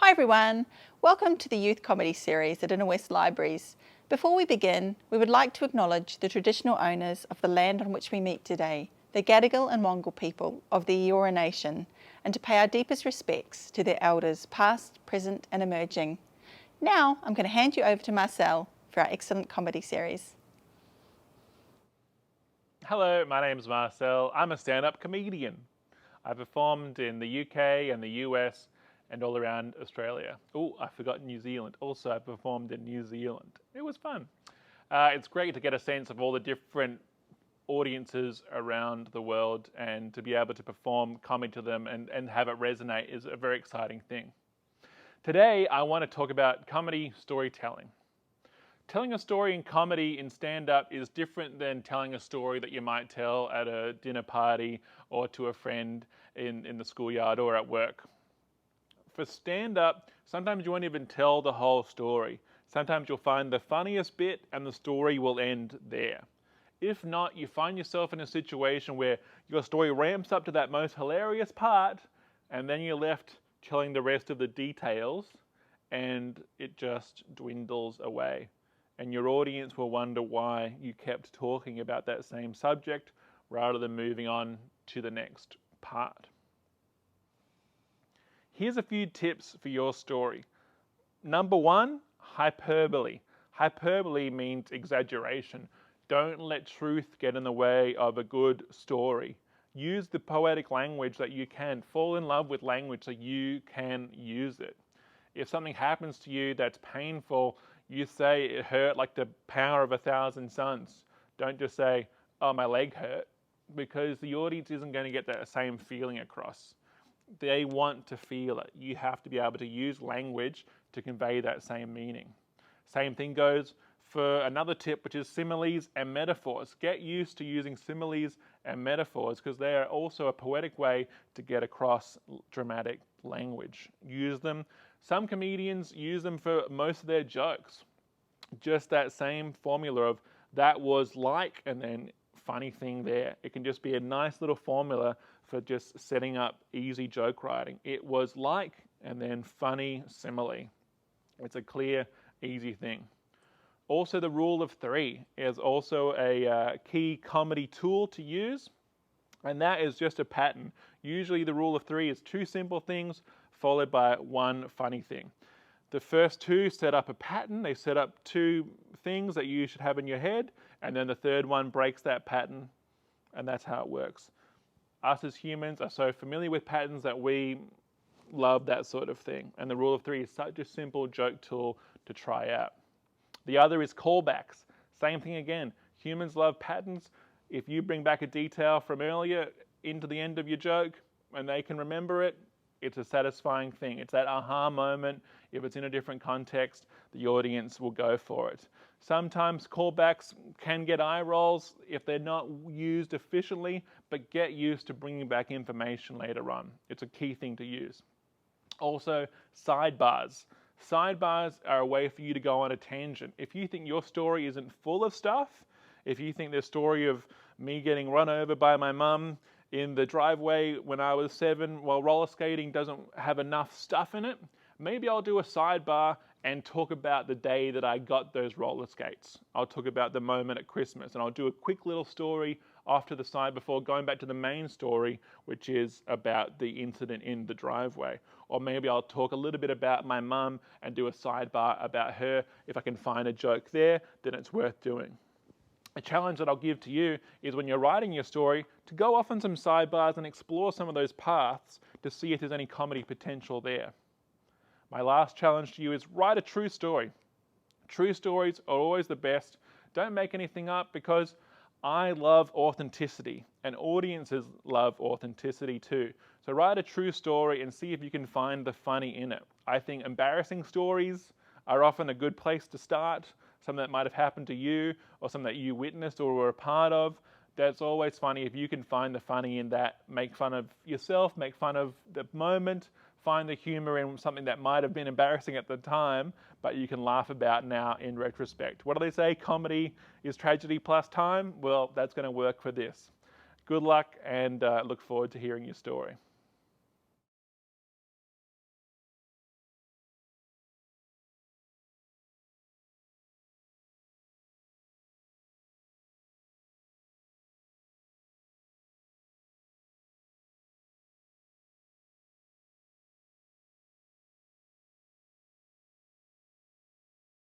Hi everyone, welcome to the Youth Comedy Series at Inner West Libraries. Before we begin, we would like to acknowledge the traditional owners of the land on which we meet today, the Gadigal and Wangal people of the Eora Nation, and to pay our deepest respects to their elders past, present and emerging. Now I'm going to hand you over to Marcel for our excellent comedy series. Hello, my name's Marcel. I'm a stand-up comedian. I performed in the UK and the US and all around Australia. Oh, I forgot New Zealand. Also, I performed in New Zealand. It was fun. It's great to get a sense of all the different audiences around the world, and to be able to perform comedy to them and have it resonate is a very exciting thing. Today, I want to talk about comedy storytelling. Telling a story in comedy in stand-up is different than telling a story that you might tell at a dinner party or to a friend in the schoolyard or at work. For stand-up, sometimes you won't even tell the whole story. Sometimes you'll find the funniest bit and the story will end there. If not, you find yourself in a situation where your story ramps up to that most hilarious part and then you're left telling the rest of the details and it just dwindles away. And your audience will wonder why you kept talking about that same subject rather than moving on to the next part. Here's a few tips for your story. Number one, hyperbole. Hyperbole means exaggeration. Don't let truth get in the way of a good story. Use the poetic language that you can. Fall in love with language so you can use it. If something happens to you that's painful, you say it hurt like the power of 1,000 suns. Don't just say, oh, my leg hurt, because the audience isn't going to get that same feeling across. They want to feel it. You have to be able to use language to convey that same meaning. Same thing goes for another tip, which is similes and metaphors. Get used to using similes and metaphors because they are also a poetic way to get across dramatic language. Use them. Some comedians use them for most of their jokes. Just that same formula of that was like, and then funny thing there. It can just be a nice little formula for just setting up easy joke writing. It was like, and then funny simile. It's a clear, easy thing. Also, the rule of three is also a key comedy tool to use, and that is just a pattern. Usually the rule of three is two simple things followed by one funny thing. The first two set up a pattern. They set up two things that you should have in your head, and then the third one breaks that pattern, and that's how it works. Us as humans are so familiar with patterns that we love that sort of thing, and the rule of three is such a simple joke tool to try out. The other is callbacks. Same thing again. Humans love patterns. If you bring back a detail from earlier into the end of your joke and they can remember it, it's a satisfying thing. It's that aha moment. If it's in a different context, the audience will go for it. Sometimes callbacks can get eye rolls if they're not used efficiently, but get used to bringing back information later on. It's a key thing to use. Also, sidebars. Sidebars are a way for you to go on a tangent. If you think your story isn't full of stuff, if you think the story of me getting run over by my mum in the driveway when I was 7 while roller skating doesn't have enough stuff in it, maybe I'll do a sidebar and talk about the day that I got those roller skates. I'll talk about the moment at Christmas, and I'll do a quick little story off to the side before going back to the main story, which is about the incident in the driveway. Or maybe I'll talk a little bit about my mum and do a sidebar about her. If I can find a joke there, then it's worth doing. A challenge that I'll give to you is when you're writing your story to go off on some sidebars and explore some of those paths to see if there's any comedy potential there. My last challenge to you is write a true story. True stories are always the best. Don't make anything up, because I love authenticity and audiences love authenticity too. So write a true story and see if you can find the funny in it. I think embarrassing stories are often a good place to start. Something that might have happened to you or something that you witnessed or were a part of. That's always funny. If you can find the funny in that, make fun of yourself, make fun of the moment, find the humor in something that might have been embarrassing at the time, but you can laugh about now in retrospect. What do they say? Comedy is tragedy plus time? Well, that's going to work for this. Good luck, and look forward to hearing your story.